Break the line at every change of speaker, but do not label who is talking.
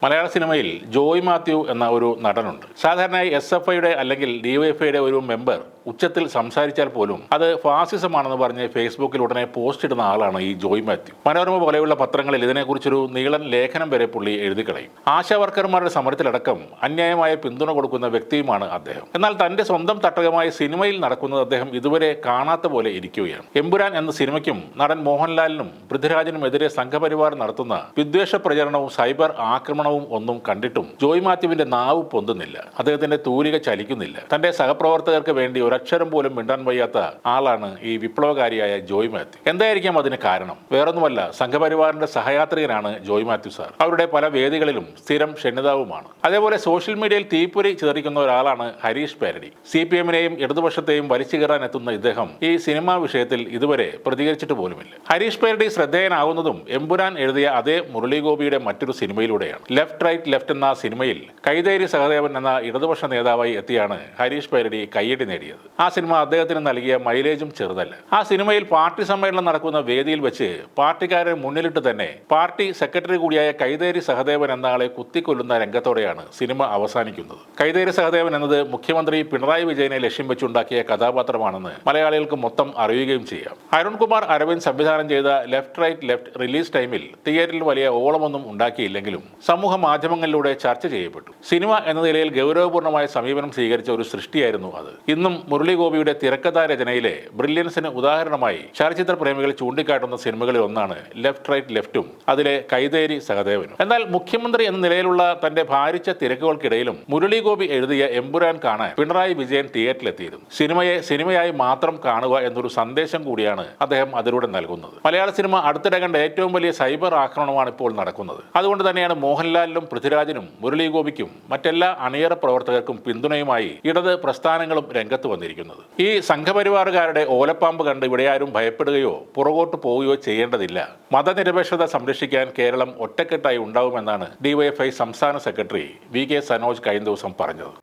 മലയാള സിനിമയിൽ ജോയ് മാത്യു എന്ന ഒരു നടനുണ്ട്. സാധാരണയായി SFIയുടെ അല്ലെങ്കിൽ DYFIയുടെ ഒരു മെമ്പർ ഉച്ചത്തിൽ സംസാരിച്ചാൽ പോലും അത് ഫാസിസമാണെന്ന് പറഞ്ഞ് ഫേസ്ബുക്കിൽ ഉടനെ പോസ്റ്റ് ഇടുന്ന ആളാണ് ഈ ജോയ് മാത്യു. മനോരമ പോലെയുള്ള പത്രങ്ങളിൽ ഇതിനെക്കുറിച്ചൊരു നീളൻ ലേഖനം വരെ പുള്ളി എഴുതി കളയും. ആശാ വർക്കർമാരുടെ സമരത്തിലടക്കം അന്യായമായ പിന്തുണ കൊടുക്കുന്ന വ്യക്തിയുമാണ് അദ്ദേഹം. എന്നാൽ തന്റെ സ്വന്തം തട്ടകമായ സിനിമയിൽ നടക്കുന്നത് അദ്ദേഹം ഇതുവരെ കാണാത്ത പോലെ ഇരിക്കുകയാണ്. എമ്പുരാൻ എന്ന സിനിമയ്ക്കും നടൻ മോഹൻലാലിനും പൃഥ്വിരാജിനും എതിരെ സംഘപരിവാർ നടത്തുന്ന വിദ്വേഷ പ്രചരണവും സൈബർ ആക്രമണവും ഒന്നും കണ്ടിട്ടും ജോയ് മാത്യുവിന്റെ നാവ് പൊന്തുന്നില്ല. അദ്ദേഹത്തിന്റെ തൂലിക ചലിക്കുന്നില്ല. തന്റെ സഹപ്രവർത്തകർക്ക് വേണ്ടി ഒരക്ഷരം പോലും മിണ്ടാൻ വയ്യാത്ത ആളാണ് ഈ വിപ്ലവകാരിയായ ജോയ് മാത്യു. എന്തായിരിക്കാം അതിന് കാരണം? വേറൊന്നുമല്ല, സംഘപരിവാറിന്റെ സഹയാത്രികനാണ് ജോയ് മാത്യു സാർ. അവരുടെ പല വേദികളിലും സ്ഥിരം ക്ഷണിതാവുമാണ്. അതേപോലെ സോഷ്യൽ മീഡിയയിൽ തീപ്പൊരി ചേർക്കുന്ന ഒരാളാണ് ഹരീഷ് പേരടി. CPMനെയും ഇടതുപക്ഷത്തെയും വലിച്ചു കയറാൻ എത്തുന്ന ഇദ്ദേഹം ഈ സിനിമാ വിഷയത്തിൽ ഇതുവരെ പ്രതികരിച്ചിട്ട് പോലുമില്ല. ഹരീഷ് പേരടി ശ്രദ്ധേയനാകുന്നതും എമ്പുരാൻ എഴുതിയ അതേ മുരളി ഗോപിയുടെ മറ്റൊരു സിനിമയിലൂടെയാണ്. ലെഫ്റ്റ് റൈറ്റ് ലെഫ്റ്റ് എന്ന സിനിമയിൽ കൈതേരി സഹദേവൻ എന്ന ഇടതുപക്ഷ നേതാവായി എത്തിയാണ് ഹരീഷ് പേരടി കയ്യടി നേടിയത്. ആ സിനിമ അദ്ദേഹത്തിന് നൽകിയ മൈലേജും ചെറുതല്ല. ആ സിനിമയിൽ പാർട്ടി സമ്മേളനം നടക്കുന്ന വേദിയിൽ വെച്ച് പാർട്ടിക്കാരെ മുന്നിലിട്ട് തന്നെ പാർട്ടി സെക്രട്ടറി കൂടിയായ കൈതേരി സഹദേവൻ എന്ന ആളെ കുത്തിക്കൊല്ലുന്ന രംഗത്തോടെയാണ് സിനിമ അവസാനിക്കുന്നത്. കൈതേരി സഹദേവൻ എന്നത് മുഖ്യമന്ത്രി പിണറായി വിജയനെ ലക്ഷ്യം വെച്ചുണ്ടാക്കിയ കഥാപാത്രമാണെന്ന് മലയാളികൾക്ക് മൊത്തം അറിയുകയും ചെയ്യാം. അരുൺകുമാർ അരവിന്ദ് സംവിധാനം ചെയ്ത ലെഫ്റ്റ് റൈറ്റ് ലെഫ്റ്റ് റിലീസ് ടൈമിൽ തിയേറ്ററിൽ വലിയ ഓളമൊന്നും ഉണ്ടാക്കിയില്ലെങ്കിലും സമൂഹ മാധ്യമങ്ങളിലൂടെ ചർച്ച ചെയ്യപ്പെട്ടു. സിനിമ എന്ന നിലയിൽ ഗൗരവപൂർണ്ണമായ സമീപനം സ്വീകരിച്ച ഒരു സൃഷ്ടിയായിരുന്നു അത്. ഇന്നും മുരളി ഗോപിയുടെ തിരക്കഥാ രചനയിലെ ബ്രില്യൻസിന് ഉദാഹരണമായി ചലച്ചിത്ര പ്രേമികൾ ചൂണ്ടിക്കാട്ടുന്ന സിനിമകളിൽ ഒന്നാണ് ലെഫ്റ്റ് റൈറ്റ് ലെഫ്റ്റും അതിലെ കൈതേരി സഹദേവനും. എന്നാൽ മുഖ്യമന്ത്രി എന്ന നിലയിലുള്ള തന്റെ ഭാരിച്ച തിരക്കുകൾക്കിടയിലും മുരളി ഗോപി എഴുതിയ എമ്പുരാൻ കാണാൻ പിണറായി വിജയൻ തിയേറ്ററിലെത്തിയിരുന്നു. സിനിമയെ സിനിമയായി മാത്രം കാണുക എന്നൊരു സന്ദേശം കൂടിയാണ് അദ്ദേഹം അതിലൂടെ നൽകുന്നത്. മലയാള സിനിമ അടുത്തിടെ കണ്ട ഏറ്റവും വലിയ സൈബർ ആക്രമണമാണ് ഇപ്പോൾ നടക്കുന്നത്. അതുകൊണ്ട് തന്നെയാണ് മോഹൻലാലിനും പൃഥ്വിരാജിനും മുരളി ഗോപിക്കും മറ്റെല്ലാ അണിയറ പ്രവർത്തകർക്കും പിന്തുണയുമായി ഇടത് പ്രസ്ഥാനങ്ങളും രംഗത്ത് വന്നിരിക്കുന്നത്. ഈ സംഘപരിവാറുകാരുടെ ഓലപ്പാമ്പ് കണ്ട് ഇവിടെ ആരും ഭയപ്പെടുകയോ പുറകോട്ട് പോവുകയോ ചെയ്യേണ്ടതില്ല. മതനിരപേക്ഷത സംരക്ഷിക്കാൻ കേരളം ഒറ്റക്കെട്ടായി ഉണ്ടാവുമെന്നാണ് DYFI സംസ്ഥാന സെക്രട്ടറി VK സനോജ് കഴിഞ്ഞ ദിവസം പറഞ്ഞത്.